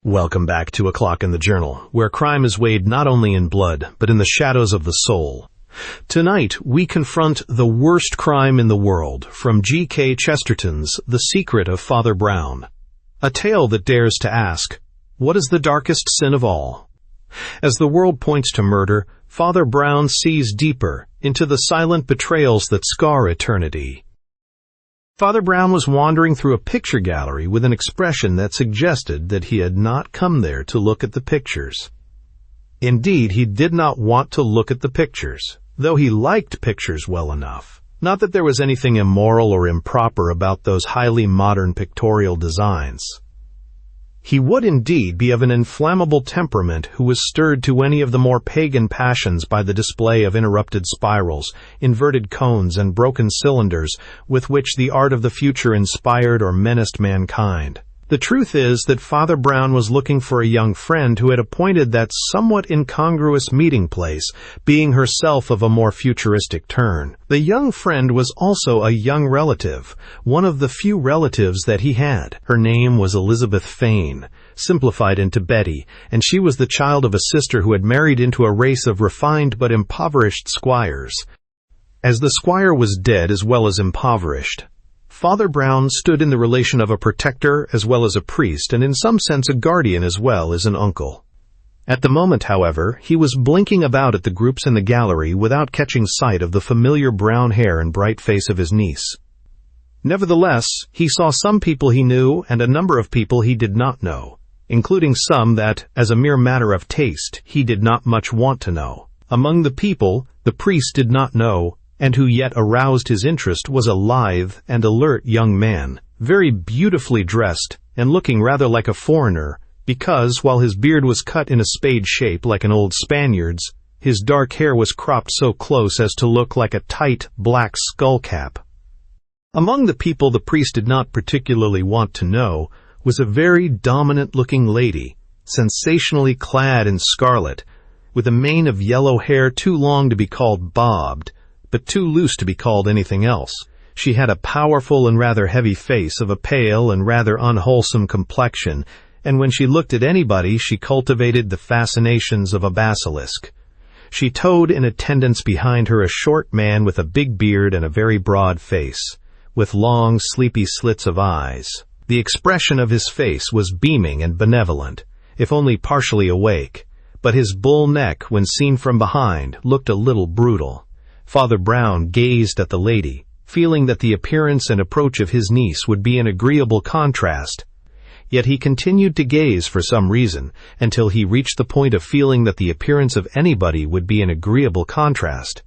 Welcome back to A Clock in the Journal, where crime is weighed not only in blood, but in the shadows of the soul. Tonight, we confront the worst crime in the world from G.K. Chesterton's The Secret of Father Brown. A tale that dares to ask, what is the darkest sin of all? As the world points to murder, Father Brown sees deeper into the silent betrayals that scar eternity. Father Brown was wandering through a picture gallery with an expression that suggested that he had not come there to look at the pictures. Indeed, he did not want to look at the pictures, though he liked pictures well enough. Not that there was anything immoral or improper about those highly modern pictorial designs. He would indeed be of an inflammable temperament who was stirred to any of the more pagan passions by the display of interrupted spirals, inverted cones, and broken cylinders with which the art of the future inspired or menaced mankind. The truth is that Father Brown was looking for a young friend who had appointed that somewhat incongruous meeting place, being herself of a more futuristic turn. The young friend was also a young relative, one of the few relatives that he had. Her name was Elizabeth Fane, simplified into Betty, and she was the child of a sister who had married into a race of refined but impoverished squires. As the squire was dead as well as impoverished, Father Brown stood in the relation of a protector as well as a priest, and in some sense a guardian as well as an uncle. At the moment, however, he was blinking about at the groups in the gallery without catching sight of the familiar brown hair and bright face of his niece. Nevertheless, he saw some people he knew and a number of people he did not know, including some that, as a mere matter of taste, he did not much want to know. Among the people the priest did not know, and who yet aroused his interest, was a lithe and alert young man, very beautifully dressed and looking rather like a foreigner, because, while his beard was cut in a spade shape like an old Spaniard's, his dark hair was cropped so close as to look like a tight, black skull-cap. Among the people the priest did not particularly want to know was a very dominant-looking lady, sensationally clad in scarlet, with a mane of yellow hair too long to be called bobbed, but too loose to be called anything else. She had a powerful and rather heavy face of a pale and rather unwholesome complexion, and when she looked at anybody she cultivated the fascinations of a basilisk. She towed in attendance behind her a short man with a big beard and a very broad face, with long, sleepy slits of eyes. The expression of his face was beaming and benevolent, if only partially awake, but his bull neck, when seen from behind, looked a little brutal. Father Brown gazed at the lady, feeling that the appearance and approach of his niece would be an agreeable contrast. Yet he continued to gaze for some reason, until he reached the point of feeling that the appearance of anybody would be an agreeable contrast.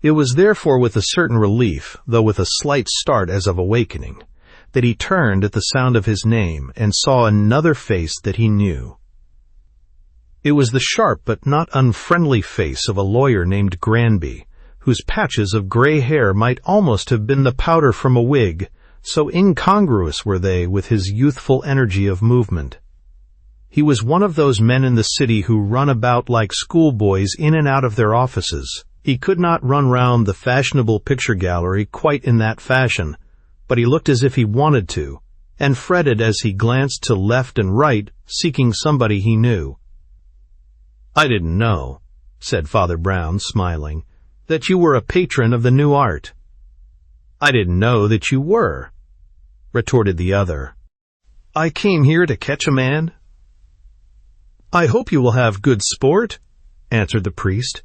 It was therefore with a certain relief, though with a slight start as of awakening, that he turned at the sound of his name and saw another face that he knew. It was the sharp but not unfriendly face of a lawyer named Granby, whose patches of gray hair might almost have been the powder from a wig, so incongruous were they with his youthful energy of movement. He was one of those men in the city who run about like schoolboys in and out of their offices. He could not run round the fashionable picture gallery quite in that fashion, but he looked as if he wanted to, and fretted as he glanced to left and right, seeking somebody he knew. "I didn't know," said Father Brown, smiling, "that you were a patron of the new art." "I didn't know that you were," retorted the other. "I came here to catch a man." "I hope you will have good sport," answered the priest.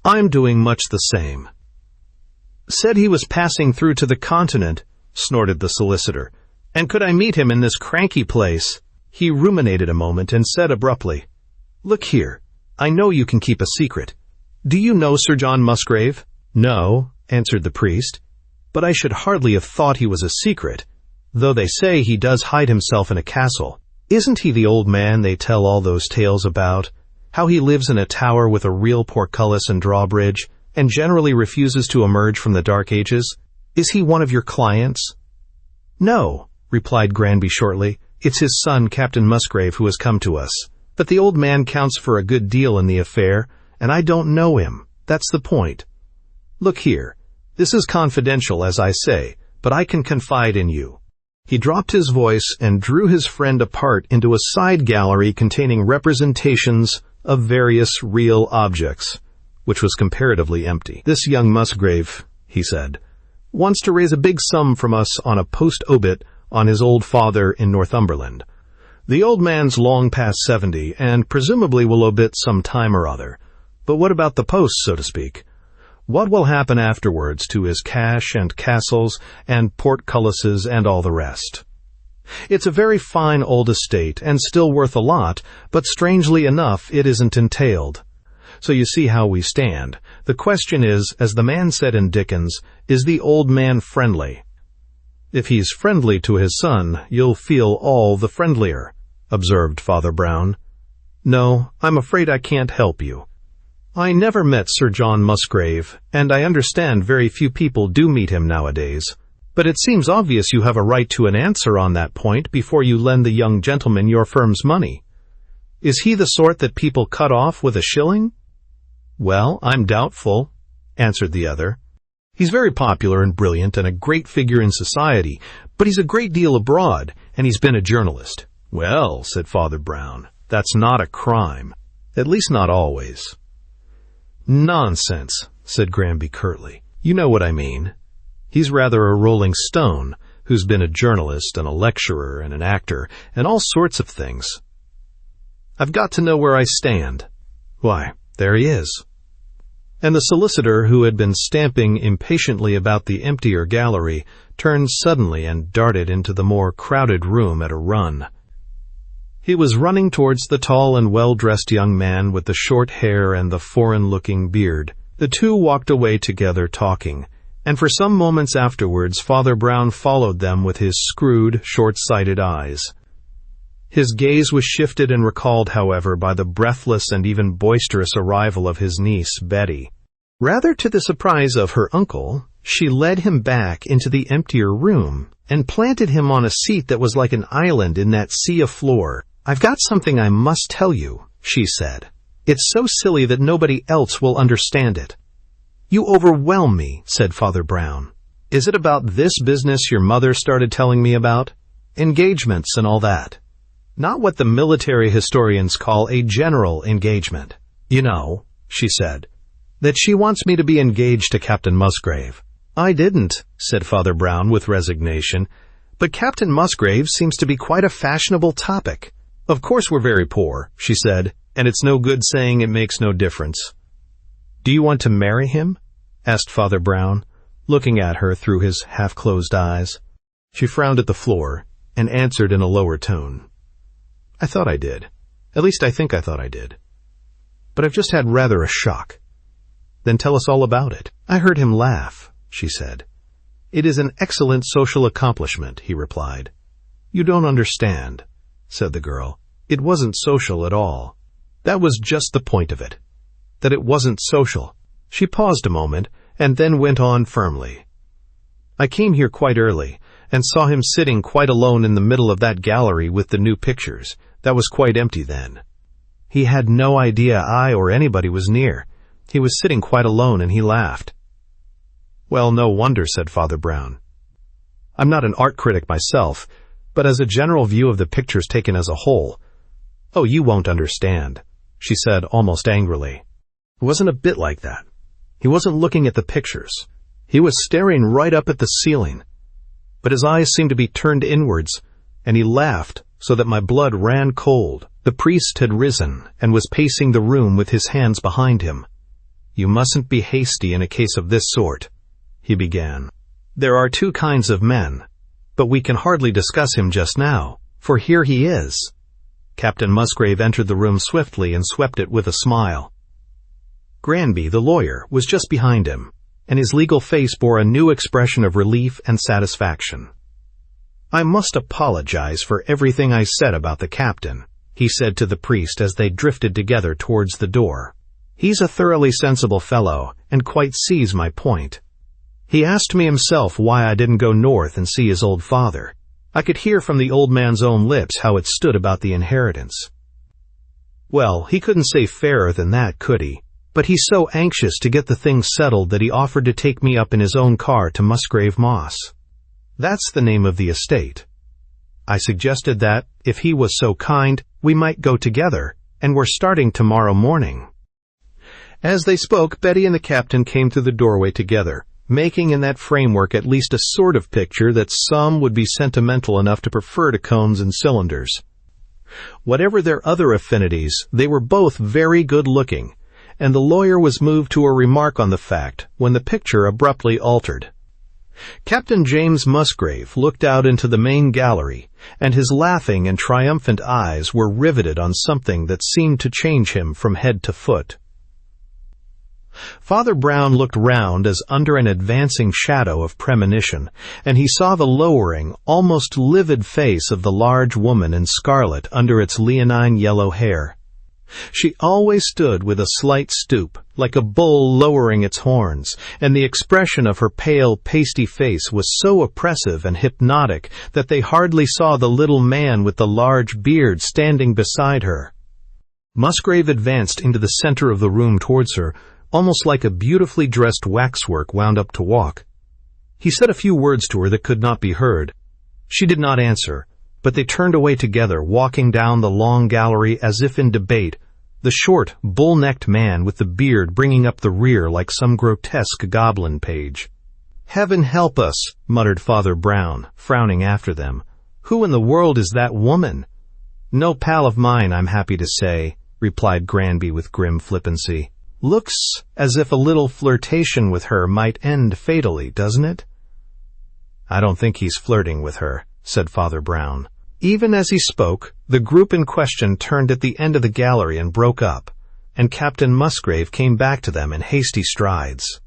"I'm doing much the same." "Said he was passing through to the continent," snorted the solicitor. "And could I meet him in this cranky place?" He ruminated a moment and said abruptly, "Look here. I know you can keep a secret. Do you know Sir John Musgrave?" "No," answered the priest, "but I should hardly have thought he was a secret, though they say he does hide himself in a castle. Isn't he the old man they tell all those tales about? How he lives in a tower with a real portcullis and drawbridge, and generally refuses to emerge from the Dark Ages? Is he one of your clients?" "No," replied Granby shortly. "It's his son, Captain Musgrave, who has come to us. But the old man counts for a good deal in the affair, and I don't know him. That's the point. Look here, this is confidential, as I say, but I can confide in you. He dropped his voice and drew his friend apart into a side gallery containing representations of various real objects, which was comparatively empty. "This young Musgrave," he said, "wants to raise a big sum from us on a post-obit on his old father in Northumberland. The old man's long past 70, and presumably will obit some time or other. But what about the post, so to speak? What will happen afterwards to his cash and castles and portcullises and all the rest? It's a very fine old estate and still worth a lot, but strangely enough it isn't entailed. So you see how we stand. The question is, as the man said in Dickens, is the old man friendly? If he's friendly to his son, you'll feel all the friendlier," observed Father Brown. "No, I'm afraid I can't help you. I never met Sir John Musgrave, and I understand very few people do meet him nowadays. But it seems obvious you have a right to an answer on that point before you lend the young gentleman your firm's money. Is he the sort that people cut off with a shilling?" "Well, I'm doubtful," answered the other. "He's very popular and brilliant and a great figure in society, but he's a great deal abroad, and he's been a journalist." "Well," said Father Brown, "that's not a crime. At least not always." "Nonsense," said Granby curtly. "You know what I mean. He's rather a rolling stone, who's been a journalist and a lecturer and an actor and all sorts of things. I've got to know where I stand. Why, there he is." And the solicitor, who had been stamping impatiently about the emptier gallery, turned suddenly and darted into the more crowded room at a run. He was running towards the tall and well-dressed young man with the short hair and the foreign-looking beard. The two walked away together talking, and for some moments afterwards Father Brown followed them with his screwed, short-sighted eyes. His gaze was shifted and recalled, however, by the breathless and even boisterous arrival of his niece, Betty. Rather to the surprise of her uncle, she led him back into the emptier room and planted him on a seat that was like an island in that sea of floor. "I've got something I must tell you," she said. "It's so silly that nobody else will understand it." "You overwhelm me," said Father Brown. "Is it about this business your mother started telling me about? Engagements and all that? Not what the military historians call a general engagement. You know," she said, "that she wants me to be engaged to Captain Musgrave." "I didn't," said Father Brown with resignation, "but Captain Musgrave seems to be quite a fashionable topic." "Of course we're very poor," she said, "and it's no good saying it makes no difference." "Do you want to marry him?" asked Father Brown, looking at her through his half-closed eyes. She frowned at the floor and answered in a lower tone. "I thought I did. At least I think I thought I did. But I've just had rather a shock." "Then tell us all about it." "I heard him laugh," she said. "It is an excellent social accomplishment," he replied. "You don't understand," said the girl. "It wasn't social at all. That was just the point of it, that it wasn't social." She paused a moment and then went on firmly. "I came here quite early and saw him sitting quite alone in the middle of that gallery with the new pictures. That was quite empty then. He had no idea I or anybody was near. He was sitting quite alone and he laughed." "Well, no wonder," said Father Brown. "I'm not an art critic myself, but as a general view of the pictures taken as a whole—" "Oh, you won't understand," she said almost angrily. "It wasn't a bit like that. He wasn't looking at the pictures. He was staring right up at the ceiling. But his eyes seemed to be turned inwards, and he laughed so that my blood ran cold." The priest had risen and was pacing the room with his hands behind him. "You mustn't be hasty in a case of this sort," he began. "There are two kinds of men, but we can hardly discuss him just now, for here he is." Captain Musgrave entered the room swiftly and swept it with a smile. Granby, the lawyer, was just behind him, and his legal face bore a new expression of relief and satisfaction. "I must apologize for everything I said about the captain," he said to the priest as they drifted together towards the door. "He's a thoroughly sensible fellow, and quite sees my point. He asked me himself why I didn't go north and see his old father. I could hear from the old man's own lips how it stood about the inheritance. Well, he couldn't say fairer than that, could he? But he's so anxious to get the thing settled that he offered to take me up in his own car to Musgrave Moss. That's the name of the estate. I suggested that, if he was so kind, we might go together, and we're starting tomorrow morning." As they spoke, Betty and the captain came through the doorway together, making in that framework at least a sort of picture that some would be sentimental enough to prefer to cones and cylinders. Whatever their other affinities, they were both very good-looking, and the lawyer was moved to a remark on the fact when the picture abruptly altered. Captain James Musgrave looked out into the main gallery, and his laughing and triumphant eyes were riveted on something that seemed to change him from head to foot. Father Brown looked round as under an advancing shadow of premonition, and he saw the lowering, almost livid face of the large woman in scarlet under its leonine yellow hair. She always stood with a slight stoop, like a bull lowering its horns, and the expression of her pale, pasty face was so oppressive and hypnotic that they hardly saw the little man with the large beard standing beside her. Musgrave advanced into the center of the room towards her, almost like a beautifully dressed waxwork wound up to walk. He said a few words to her that could not be heard. She did not answer, but they turned away together, walking down the long gallery as if in debate, the short, bull-necked man with the beard bringing up the rear like some grotesque goblin page. "Heaven help us," muttered Father Brown, frowning after them. "Who in the world is that woman?" "No pal of mine, I'm happy to say," replied Granby with grim flippancy. "Looks as if a little flirtation with her might end fatally, doesn't it?" "I don't think he's flirting with her," said Father Brown. Even as he spoke, the group in question turned at the end of the gallery and broke up, and Captain Musgrave came back to them in hasty strides.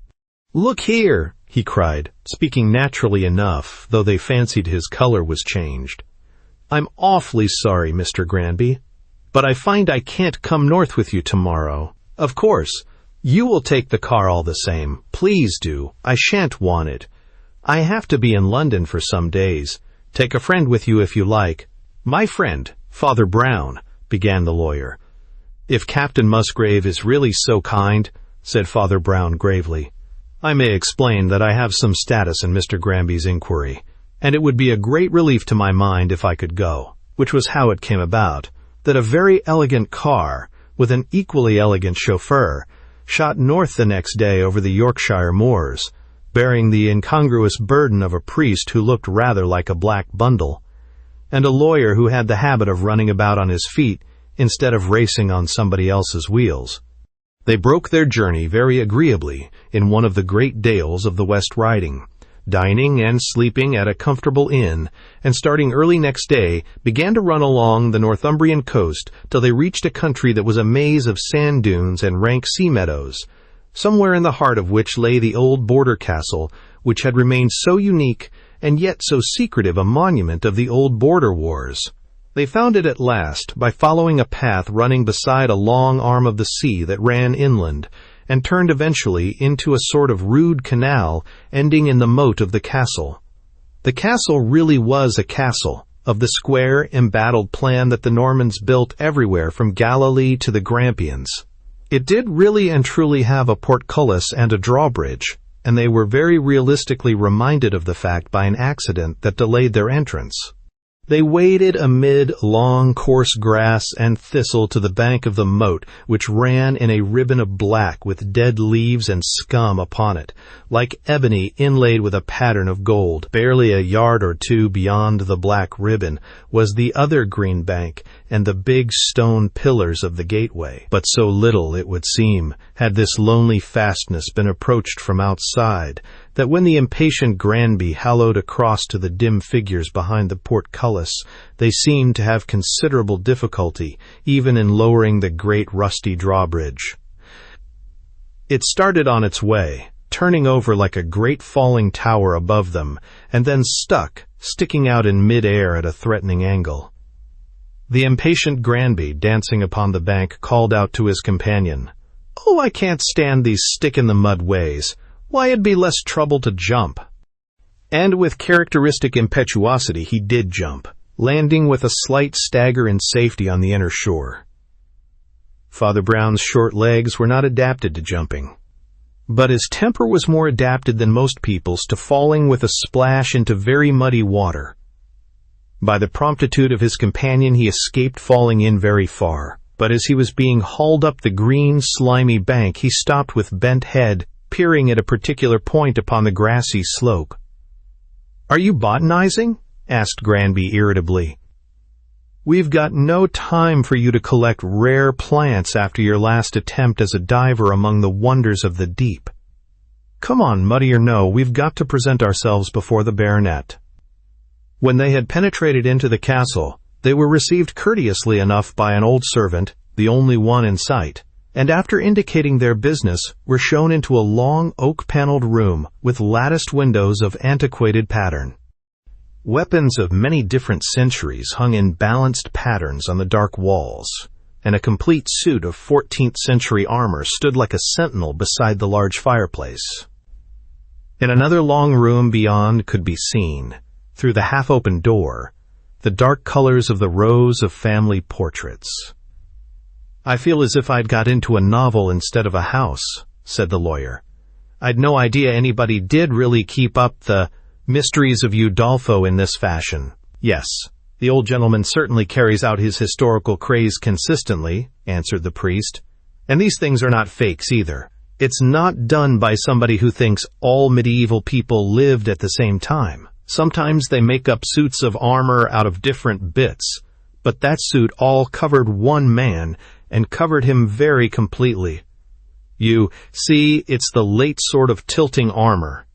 "Look here," he cried, speaking naturally enough, though they fancied his color was changed. "I'm awfully sorry, Mr. Granby, but I find I can't come north with you tomorrow. Of course, you will take the car all the same. Please do. I shan't want it. I have to be in London for some days. Take a friend with you if you like." "My friend, Father Brown," began the lawyer. "If Captain Musgrave is really so kind," said Father Brown gravely, "I may explain that I have some status in Mr. Granby's inquiry, and it would be a great relief to my mind if I could go, which was how it came about, that a very elegant car, with an equally elegant chauffeur, shot north the next day over the Yorkshire moors, bearing the incongruous burden of a priest who looked rather like a black bundle, and a lawyer who had the habit of running about on his feet instead of racing on somebody else's wheels. They broke their journey very agreeably in one of the great dales of the West Riding, dining and sleeping at a comfortable inn, and starting early next day, began to run along the Northumbrian coast till they reached a country that was a maze of sand dunes and rank sea meadows, somewhere in the heart of which lay the old border castle, which had remained so unique and yet so secretive a monument of the old border wars. They found it at last by following a path running beside a long arm of the sea that ran inland, and turned eventually into a sort of rude canal ending in the moat of the castle. The castle really was a castle, of the square, embattled plan that the Normans built everywhere from Galilee to the Grampians. It did really and truly have a portcullis and a drawbridge, and they were very realistically reminded of the fact by an accident that delayed their entrance. They waded amid long, coarse grass and thistle to the bank of the moat, which ran in a ribbon of black with dead leaves and scum upon it, like ebony inlaid with a pattern of gold. Barely a yard or two beyond the black ribbon was the other green bank and the big stone pillars of the gateway. But so little, it would seem, had this lonely fastness been approached from outside, that when the impatient Granby hallooed across to the dim figures behind the portcullis, they seemed to have considerable difficulty even in lowering the great rusty drawbridge. It started on its way, turning over like a great falling tower above them, and then stuck, sticking out in mid-air at a threatening angle. The impatient Granby, dancing upon the bank, called out to his companion, "Oh, I can't stand these stick-in-the-mud ways. Why, it'd be less trouble to jump." And with characteristic impetuosity he did jump, landing with a slight stagger in safety on the inner shore. Father Brown's short legs were not adapted to jumping, but his temper was more adapted than most people's to falling with a splash into very muddy water. By the promptitude of his companion he escaped falling in very far, but as he was being hauled up the green, slimy bank he stopped with bent head, peering at a particular point upon the grassy slope. "Are you botanizing?" asked Granby irritably. "We've got no time for you to collect rare plants after your last attempt as a diver among the wonders of the deep. Come on, muddy or no, we've got to present ourselves before the baronet." When they had penetrated into the castle, they were received courteously enough by an old servant, the only one in sight, and after indicating their business, were shown into a long oak-paneled room with latticed windows of antiquated pattern. Weapons of many different centuries hung in balanced patterns on the dark walls, and a complete suit of 14th-century armor stood like a sentinel beside the large fireplace. In another long room beyond could be seen, through the half-open door, the dark colors of the rows of family portraits. "I feel as if I'd got into a novel instead of a house," said the lawyer. "I'd no idea anybody did really keep up the mysteries of Udolpho in this fashion." "Yes, the old gentleman certainly carries out his historical craze consistently," answered the priest. "And these things are not fakes either. It's not done by somebody who thinks all medieval people lived at the same time. Sometimes they make up suits of armor out of different bits, but that suit all covered one man, and covered him very completely. You see, it's the late sort of tilting armor."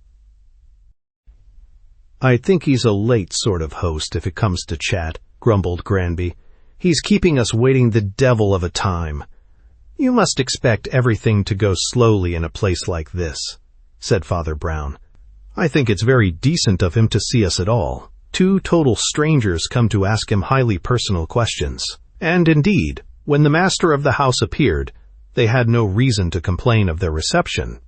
"I think he's a late sort of host if it comes to chat," grumbled Granby. "He's keeping us waiting the devil of a time." "You must expect everything to go slowly in a place like this," said Father Brown. "I think it's very decent of him to see us at all. Two total strangers come to ask him highly personal questions. And indeed, when the master of the house appeared, they had no reason to complain of their reception,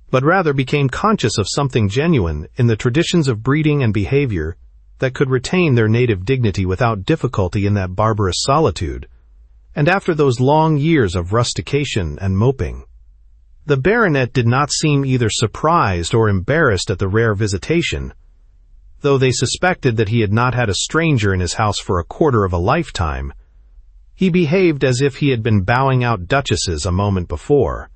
but rather became conscious of something genuine in the traditions of breeding and behavior that could retain their native dignity without difficulty in that barbarous solitude, and after those long years of rustication and moping. The baronet did not seem either surprised or embarrassed at the rare visitation, though they suspected that he had not had a stranger in his house for a quarter of a lifetime. He behaved as if he had been bowing out duchesses a moment before.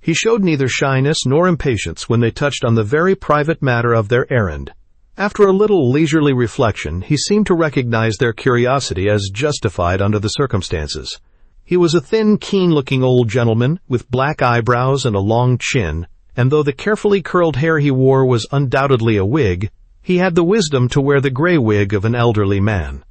He showed neither shyness nor impatience when they touched on the very private matter of their errand. After a little leisurely reflection, he seemed to recognize their curiosity as justified under the circumstances. He was a thin, keen-looking old gentleman with black eyebrows and a long chin, and though the carefully curled hair he wore was undoubtedly a wig, he had the wisdom to wear the gray wig of an elderly man.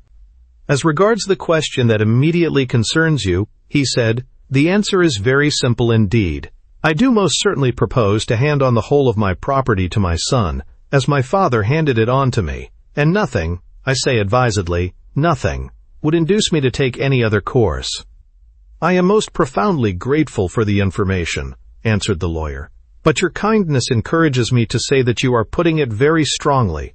"As regards the question that immediately concerns you," he said, "the answer is very simple indeed. I do most certainly propose to hand on the whole of my property to my son, as my father handed it on to me, and nothing, I say advisedly, nothing, would induce me to take any other course." "I am most profoundly grateful for the information," answered the lawyer, "but your kindness encourages me to say that you are putting it very strongly.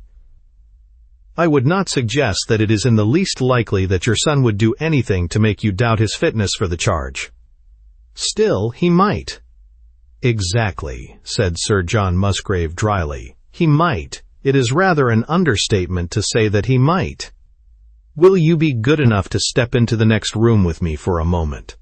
I would not suggest that it is in the least likely that your son would do anything to make you doubt his fitness for the charge." "Still, he might." "Exactly," said Sir John Musgrave dryly. "He might. It is rather an understatement to say that he might. Will you be good enough to step into the next room with me for a moment?"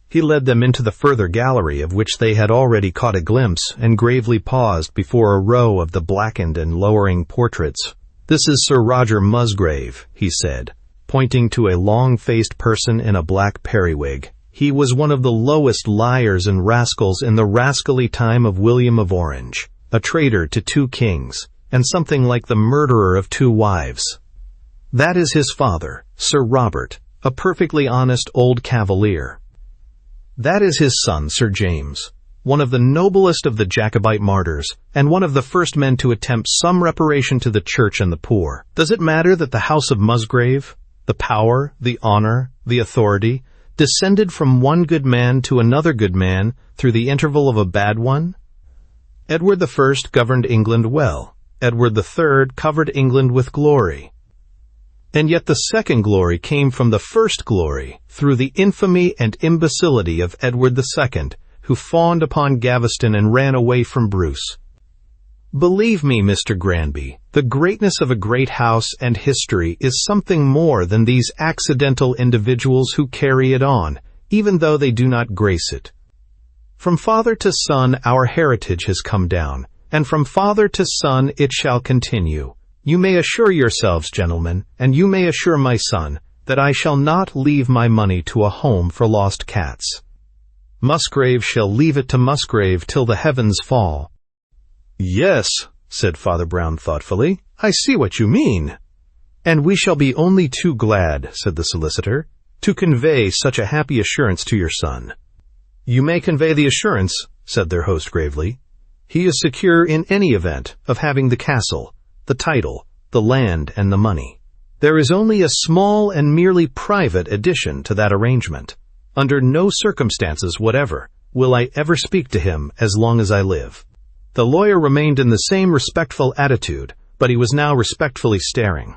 He led them into the further gallery, of which they had already caught a glimpse, and gravely paused before a row of the blackened and lowering portraits. "This is Sir Roger Musgrave," he said, pointing to a long-faced person in a black periwig. "He was one of the lowest liars and rascals in the rascally time of William of Orange, a traitor to 2 kings, and something like the murderer of 2 wives. That is his father, Sir Robert, a perfectly honest old cavalier. That is his son, Sir James, one of the noblest of the Jacobite martyrs, and one of the first men to attempt some reparation to the church and the poor. Does it matter that the house of Musgrave, the power, the honor, the authority, descended from one good man to another good man through the interval of a bad one? Edward I governed England well. Edward III covered England with glory. And yet the second glory came from the first glory through the infamy and imbecility of Edward II, who fawned upon Gaveston and ran away from Bruce. Believe me, Mr. Granby, the greatness of a great house and history is something more than these accidental individuals who carry it on, even though they do not grace it. From father to son our heritage has come down, and from father to son it shall continue. You may assure yourselves, gentlemen, and you may assure my son, that I shall not leave my money to a home for lost cats. Musgrave shall leave it to Musgrave till the heavens fall. Yes, said Father Brown thoughtfully, I see what you mean. And we shall be only too glad, said the solicitor, to convey such a happy assurance to your son. You may convey the assurance, said their host gravely. He is secure in any event of having the castle, the title, the land, and the money. There is only a small and merely private addition to that arrangement. Under no circumstances whatever will I ever speak to him as long as I live. The lawyer remained in the same respectful attitude, but he was now respectfully staring.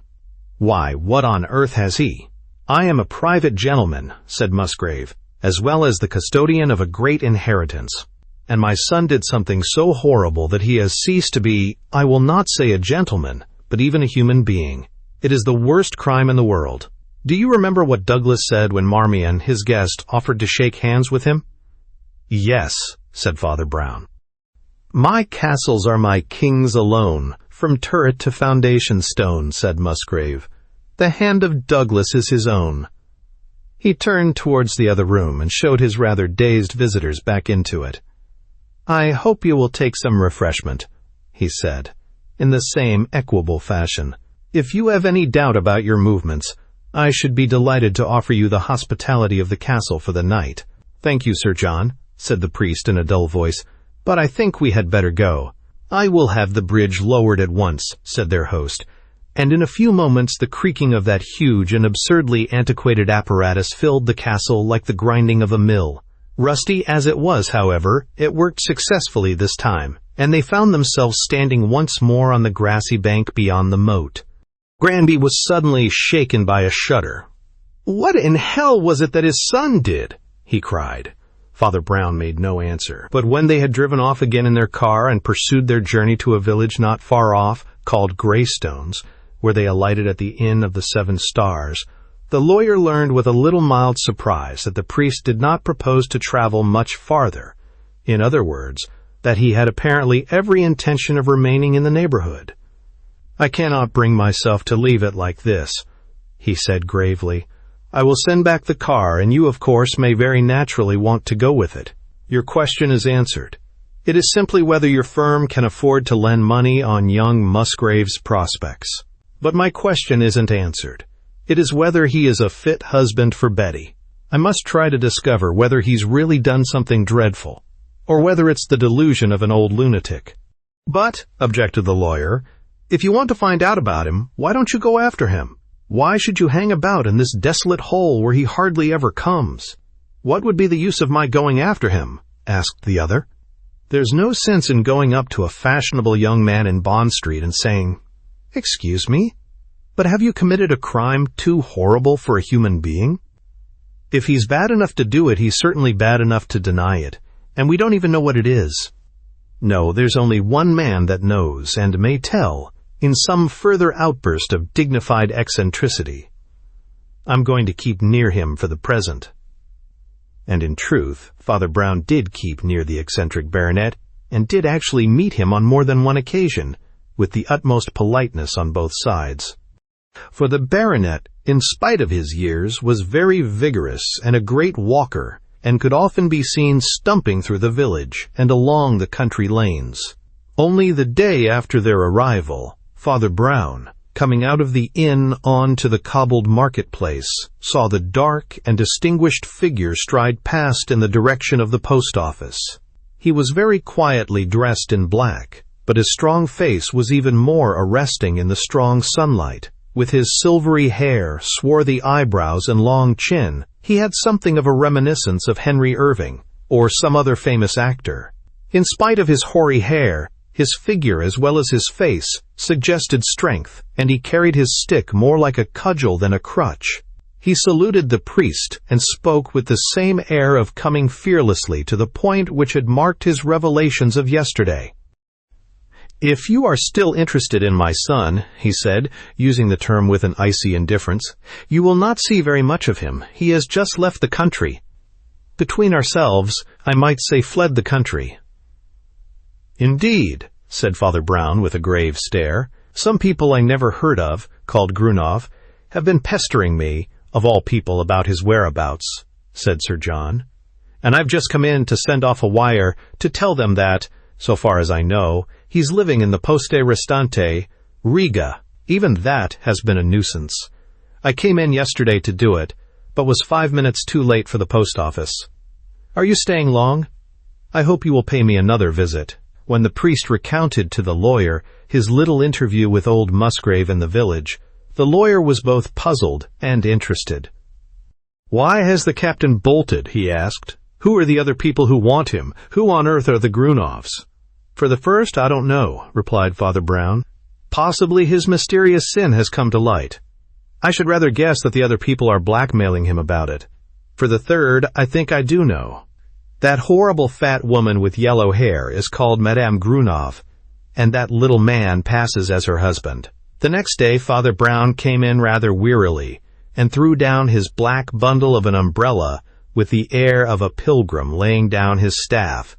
Why, what on earth has he? I am a private gentleman, said Musgrave, as well as the custodian of a great inheritance. And my son did something so horrible that he has ceased to be, I will not say a gentleman, but even a human being. It is the worst crime in the world. Do you remember what Douglas said when Marmion, his guest, offered to shake hands with him? Yes, said Father Brown. My castles are my king's alone, from turret to foundation stone, said Musgrave. The hand of Douglas is his own. He turned towards the other room and showed his rather dazed visitors back into it. I hope you will take some refreshment, he said, in the same equable fashion. If you have any doubt about your movements, I should be delighted to offer you the hospitality of the castle for the night. Thank you, Sir John, said the priest in a dull voice, but I think we had better go. I will have the bridge lowered at once, said their host, and in a few moments the creaking of that huge and absurdly antiquated apparatus filled the castle like the grinding of a mill. Rusty as it was, however, it worked successfully this time, and they found themselves standing once more on the grassy bank beyond the moat. Granby was suddenly shaken by a shudder. What in hell was it that his son did? He cried. Father Brown made no answer, but when they had driven off again in their car and pursued their journey to a village not far off, called Greystones, where they alighted at the Inn of the Seven Stars, the lawyer learned with a little mild surprise that the priest did not propose to travel much farther. In other words, that he had apparently every intention of remaining in the neighborhood. I cannot bring myself to leave it like this, he said gravely. I will send back the car, and you, of course, may very naturally want to go with it. Your question is answered. It is simply whether your firm can afford to lend money on young Musgrave's prospects. But my question isn't answered. It is whether he is a fit husband for Betty. I must try to discover whether he's really done something dreadful, or whether it's the delusion of an old lunatic. But, objected the lawyer, if you want to find out about him, why don't you go after him? Why should you hang about in this desolate hole where he hardly ever comes? What would be the use of my going after him? Asked the other. There's no sense in going up to a fashionable young man in Bond Street and saying, Excuse me, but have you committed a crime too horrible for a human being? If he's bad enough to do it, he's certainly bad enough to deny it, and we don't even know what it is. No, there's only one man that knows and may tell, in some further outburst of dignified eccentricity. I'm going to keep near him for the present. And in truth, Father Brown did keep near the eccentric baronet, and did actually meet him on more than one occasion, with the utmost politeness on both sides. For the baronet, in spite of his years, was very vigorous and a great walker, and could often be seen stumping through the village and along the country lanes. Only the day after their arrival, Father Brown, coming out of the inn on to the cobbled marketplace, saw the dark and distinguished figure stride past in the direction of the post office. He was very quietly dressed in black, but his strong face was even more arresting in the strong sunlight. With his silvery hair, swarthy eyebrows, and long chin, he had something of a reminiscence of Henry Irving, or some other famous actor. In spite of his hoary hair, his figure as well as his face suggested strength, and he carried his stick more like a cudgel than a crutch. He saluted the priest and spoke with the same air of coming fearlessly to the point which had marked his revelations of yesterday. "If you are still interested in my son," he said, using the term with an icy indifference, "you will not see very much of him. He has just left the country. Between ourselves, I might say fled the country." "Indeed," said Father Brown with a grave stare. "Some people I never heard of, called Grunov, have been pestering me, of all people, about his whereabouts," said Sir John. "And I've just come in to send off a wire to tell them that, so far as I know, he's living in the Poste Restante, Riga. Even that has been a nuisance. I came in yesterday to do it, but was 5 minutes too late for the post office. Are you staying long? I hope you will pay me another visit." When the priest recounted to the lawyer his little interview with old Musgrave in the village, the lawyer was both puzzled and interested. "Why has the captain bolted?" he asked. "Who are the other people who want him? Who on earth are the Grunovs?" "For the first, I don't know," replied Father Brown. "Possibly his mysterious sin has come to light. I should rather guess that the other people are blackmailing him about it. For the third, I think I do know. That horrible fat woman with yellow hair is called Madame Grunov, and that little man passes as her husband." The next day Father Brown came in rather wearily, and threw down his black bundle of an umbrella with the air of a pilgrim laying down his staff.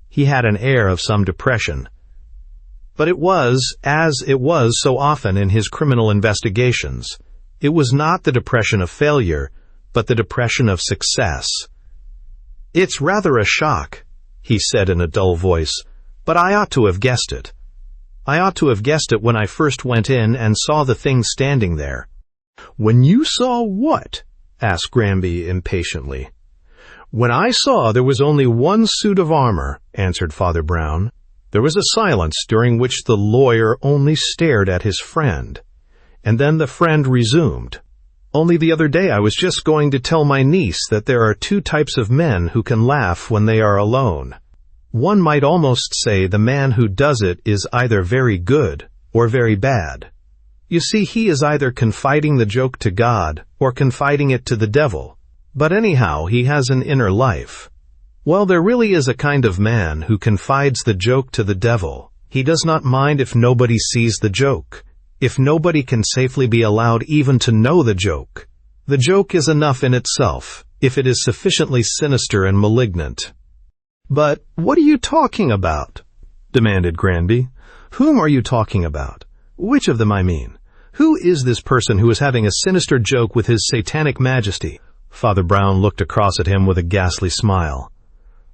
He had an air of some depression. But it was, as it was so often in his criminal investigations, it was not the depression of failure, but the depression of success. "It's rather a shock," he said in a dull voice, "but I ought to have guessed it. I ought to have guessed it when I first went in and saw the thing standing there." "When you saw what?" asked Granby impatiently. "When I saw there was only one suit of armor," answered Father Brown. There was a silence during which the lawyer only stared at his friend, and then the friend resumed. "Only the other day I was just going to tell my niece that there are two types of men who can laugh when they are alone. One might almost say the man who does it is either very good or very bad. You see, he is either confiding the joke to God or confiding it to the devil, but anyhow he has an inner life. Well, there really is a kind of man who confides the joke to the devil. He does not mind if nobody sees the joke, if nobody can safely be allowed even to know the joke. The joke is enough in itself, if it is sufficiently sinister and malignant." "But what are you talking about?" demanded Granby. "Whom are you talking about? Which of them, I mean? Who is this person who is having a sinister joke with his satanic majesty?" Father Brown looked across at him with a ghastly smile.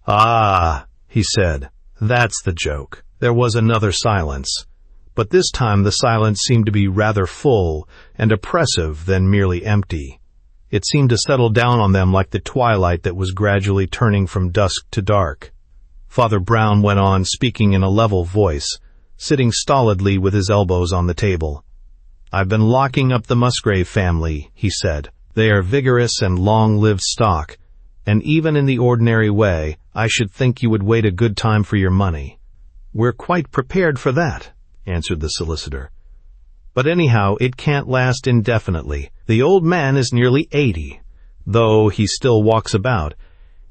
"Ah," he said, "that's the joke." There was another silence, but this time the silence seemed to be rather full and oppressive than merely empty. It seemed to settle down on them like the twilight that was gradually turning from dusk to dark. Father Brown went on, speaking in a level voice, sitting stolidly with his elbows on the table. "I've been locking up the Musgrave family," he said. "They are vigorous and long-lived stock, and even in the ordinary way, I should think you would wait a good time for your money." "We're quite prepared for that," answered the solicitor. "But anyhow, it can't last indefinitely. The old man is nearly 80, though he still walks about,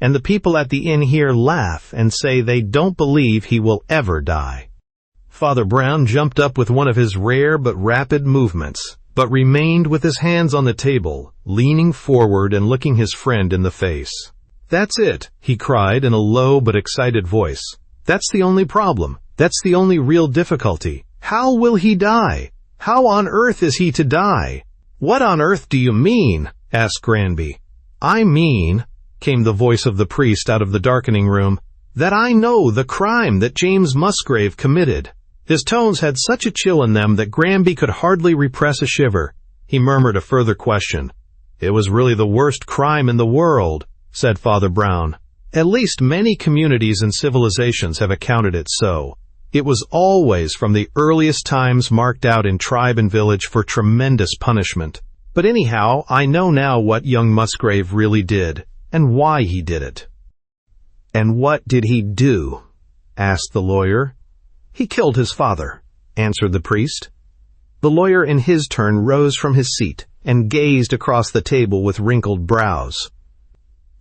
and the people at the inn here laugh and say they don't believe he will ever die." Father Brown jumped up with one of his rare but rapid movements, but remained with his hands on the table, leaning forward and looking his friend in the face. "That's it," he cried in a low but excited voice. "That's the only problem. That's the only real difficulty. How will he die? How on earth is he to die?" "What on earth do you mean?" asked Granby. "I mean," came the voice of the priest out of the darkening room, "that I know the crime that James Musgrave committed." His tones had such a chill in them that Granby could hardly repress a shiver. He murmured a further question. "It was really the worst crime in the world," said Father Brown. "At least many communities and civilizations have accounted it so. It was always from the earliest times marked out in tribe and village for tremendous punishment. But anyhow, I know now what young Musgrave really did, and why he did it." "And what did he do?" asked the lawyer. "He killed his father," answered the priest. The lawyer in his turn rose from his seat and gazed across the table with wrinkled brows.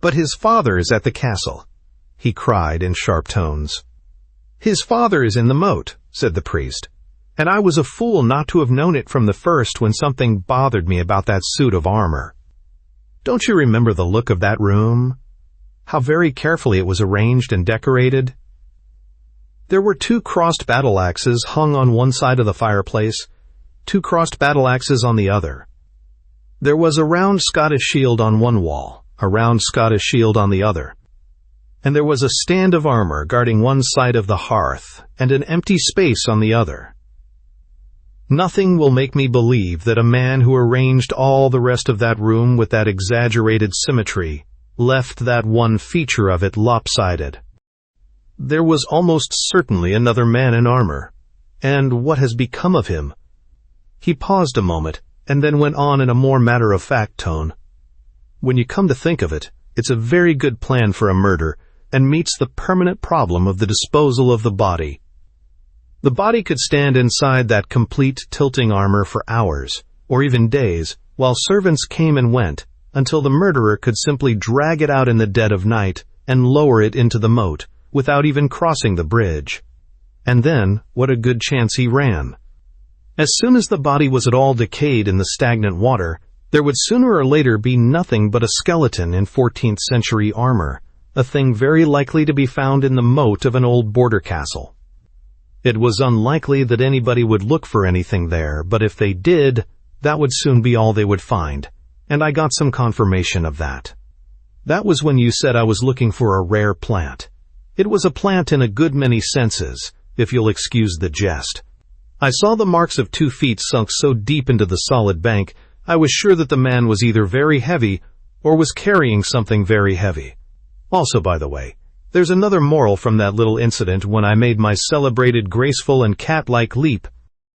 "But his father is at the castle," he cried in sharp tones. "His father is in the moat," said the priest. "And I was a fool not to have known it from the first when something bothered me about that suit of armor. Don't you remember the look of that room? How very carefully it was arranged and decorated? There were 2 crossed battle axes hung on one side of the fireplace, 2 crossed battle axes on the other. There was a round Scottish shield on one wall, a round Scottish shield on the other. And there was a stand of armor guarding one side of the hearth, and an empty space on the other. Nothing will make me believe that a man who arranged all the rest of that room with that exaggerated symmetry left that one feature of it lopsided. There was almost certainly another man in armor. And what has become of him?" He paused a moment, and then went on in a more matter-of-fact tone. "When you come to think of it, it's a very good plan for a murder, and meets the permanent problem of the disposal of the body. The body could stand inside that complete tilting armor for hours, or even days, while servants came and went, until the murderer could simply drag it out in the dead of night and lower it into the moat, without even crossing the bridge. And then, what a good chance he ran. As soon as the body was at all decayed in the stagnant water, there would sooner or later be nothing but a skeleton in 14th century armor, a thing very likely to be found in the moat of an old border castle. It was unlikely that anybody would look for anything there, but if they did, that would soon be all they would find, and I got some confirmation of that. That was when you said I was looking for a rare plant. It was a plant in a good many senses, if you'll excuse the jest. I saw the marks of 2 feet sunk so deep into the solid bank, I was sure that the man was either very heavy or was carrying something very heavy. Also, by the way, there's another moral from that little incident when I made my celebrated graceful and cat-like leap."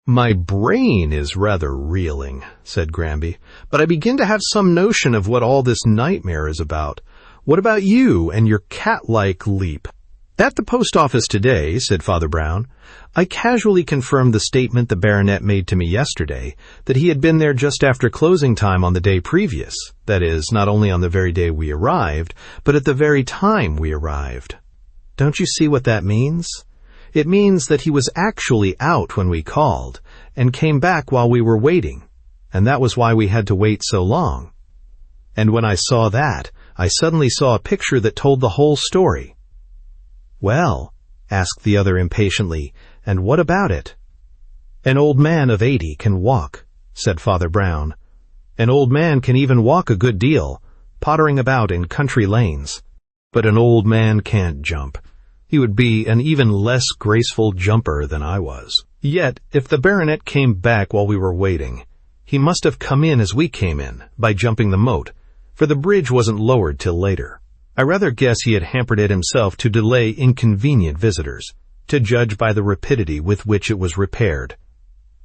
"My brain is rather reeling," said Granby, "but I begin to have some notion of what all this nightmare is about. What about you and your cat-like leap?" "At the post office today," said Father Brown, "I casually confirmed the statement the baronet made to me yesterday, that he had been there just after closing time on the day previous, that is, not only on the very day we arrived, but at the very time we arrived. Don't you see what that means? It means that he was actually out when we called, and came back while we were waiting, and that was why we had to wait so long. And when I saw that, I suddenly saw a picture that told the whole story." "Well," asked the other impatiently, "and what about it?" "An old man of 80 can walk," said Father Brown. "An old man can even walk a good deal, pottering about in country lanes. But an old man can't jump. He would be an even less graceful jumper than I was. Yet, if the baronet came back while we were waiting, he must have come in as we came in, by jumping the moat, for the bridge wasn't lowered till later. I rather guess he had hampered it himself to delay inconvenient visitors, to judge by the rapidity with which it was repaired.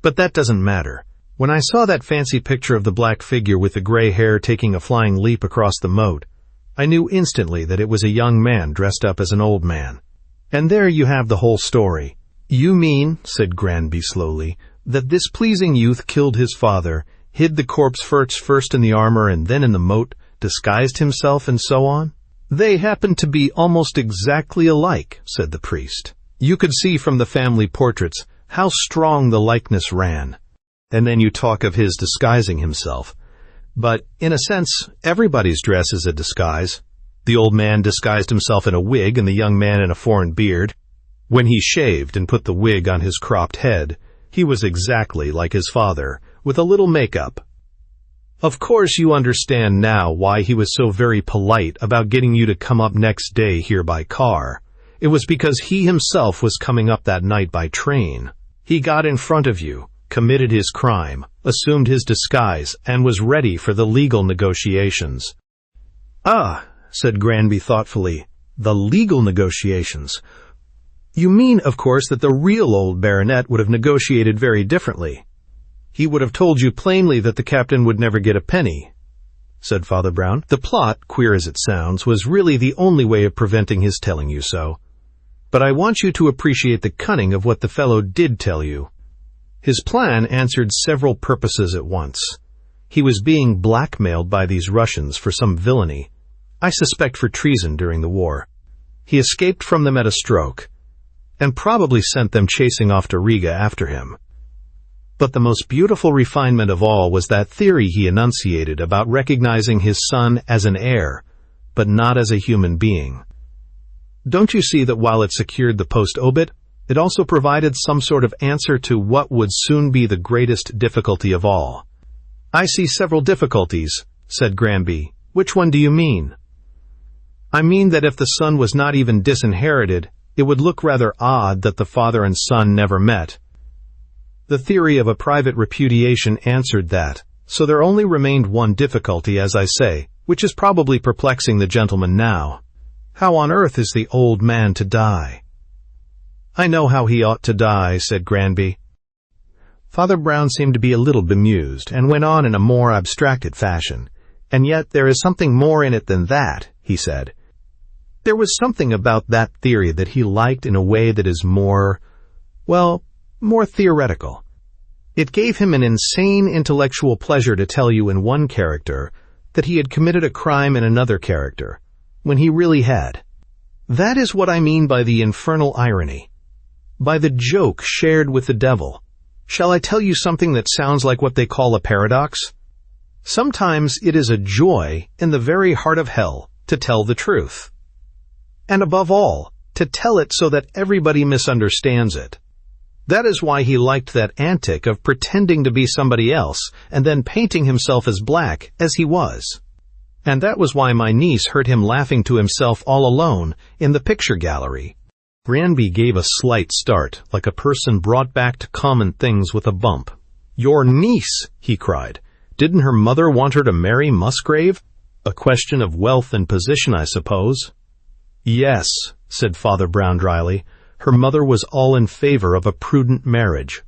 But that doesn't matter. When I saw that fancy picture of the black figure with the gray hair taking a flying leap across the moat, I knew instantly that it was a young man dressed up as an old man. And there you have the whole story." "You mean," said Granby slowly, "that this pleasing youth killed his father, hid the corpse first in the armor and then in the moat, disguised himself, and so on?" "They happened to be almost exactly alike," said the priest. "You could see from the family portraits how strong the likeness ran. And then you talk of his disguising himself. But, in a sense, everybody's dress is a disguise. The old man disguised himself in a wig and the young man in a foreign beard. When he shaved and put the wig on his cropped head, he was exactly like his father, with a little make-up. Of course you understand now why he was so very polite about getting you to come up next day here by car. It was because he himself was coming up that night by train. He got in front of you, committed his crime, assumed his disguise, and was ready for the legal negotiations." "Ah," said Granby thoughtfully, "the legal negotiations. You mean, of course, that the real old baronet would have negotiated very differently. He would have told you plainly that the captain would never get a penny," said Father Brown. "The plot, queer as it sounds, was really the only way of preventing his telling you so. But I want you to appreciate the cunning of what the fellow did tell you. His plan answered several purposes at once. He was being blackmailed by these Russians for some villainy, I suspect for treason during the war. He escaped from them at a stroke. and probably sent them chasing off to Riga after him. But the most beautiful refinement of all was that theory he enunciated about recognizing his son as an heir, but not as a human being. Don't you see that while it secured the post-obit, it also provided some sort of answer to what would soon be the greatest difficulty of all? "I see several difficulties," said Granby. "Which one do you mean?" "I mean that if the son was not even disinherited, it would look rather odd that the father and son never met." The theory of a private repudiation answered that, so there only remained one difficulty, as I say, which is probably perplexing the gentleman now. How on earth is the old man to die? "I know how he ought to die," said Granby. Father Brown seemed to be a little bemused, and went on in a more abstracted fashion. "And yet there is something more in it than that," he said. "There was something about that theory that he liked in a way that is more theoretical. It gave him an insane intellectual pleasure to tell you in one character that he had committed a crime in another character, when he really had. That is what I mean by the infernal irony, by the joke shared with the devil. Shall I tell you something that sounds like what they call a paradox? Sometimes it is a joy in the very heart of hell to tell the truth. And above all, to tell it so that everybody misunderstands it. That is why he liked that antic of pretending to be somebody else and then painting himself as black as he was. And that was why my niece heard him laughing to himself all alone in the picture gallery." Granby gave a slight start, like a person brought back to common things with a bump. "Your niece!" he cried. "Didn't her mother want her to marry Musgrave? A question of wealth and position, I suppose." "Yes," said Father Brown dryly. "Her mother was all in favor of a prudent marriage."